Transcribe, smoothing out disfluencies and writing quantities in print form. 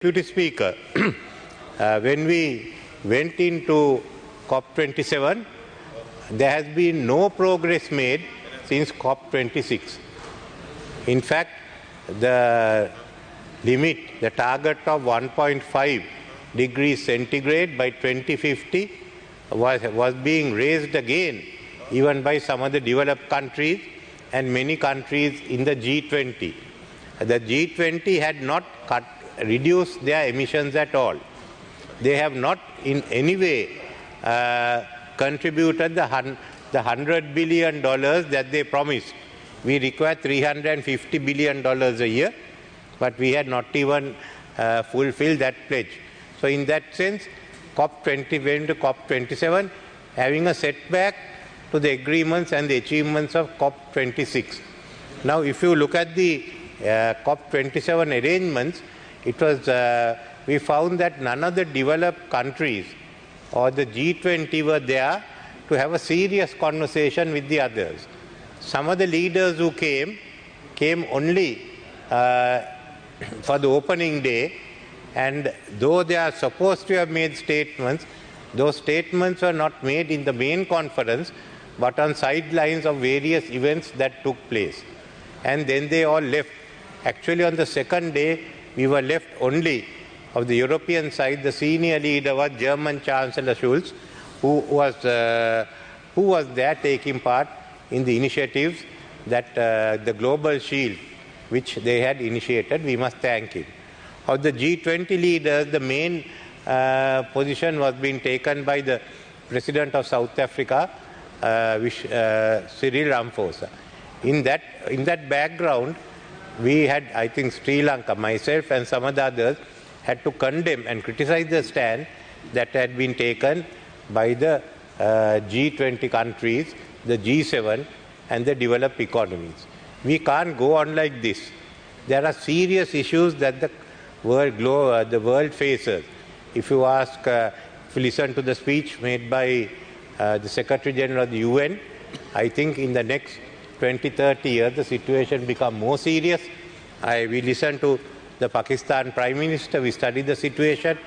Deputy Speaker, when we went into COP27, there has been no progress made since COP26. In fact, the limit, the target of 1.5 degrees centigrade by 2050 was being raised again, even by some of the developed countries and many countries in the G20. The G20 had not reduce their emissions at all. They have not in any way contributed the $100 billion that they promised. We require $350 billion a year, but we had not even fulfilled that pledge. So in that sense, COP20 went to COP27 having a setback to the agreements and the achievements of COP26. Now if you look at the COP27 arrangements, we found that none of the developed countries or the G20 were there to have a serious conversation with the others. Some of the leaders who came only for the opening day, and though they are supposed to have made statements, those statements were not made in the main conference but on sidelines of various events that took place. And then they all left. Actually on the second day, we were left only of the European side. The senior leader was German Chancellor Schulz, who was there taking part in the initiatives that the Global Shield, which they had initiated. We must thank him. Of the G20 leaders, the main position was being taken by the President of South Africa, Cyril Ramaphosa. In that background, we had, I think, Sri Lanka, myself and some of the others, had to condemn and criticize the stand that had been taken by the G20 countries, the G7 and the developed economies. We can't go on like this. There are serious issues that the world faces. If you listen to the speech made by the Secretary General of the UN, I think in the next 20-30 years, the situation become more serious. We listened to the Pakistan Prime Minister, we studied the situation.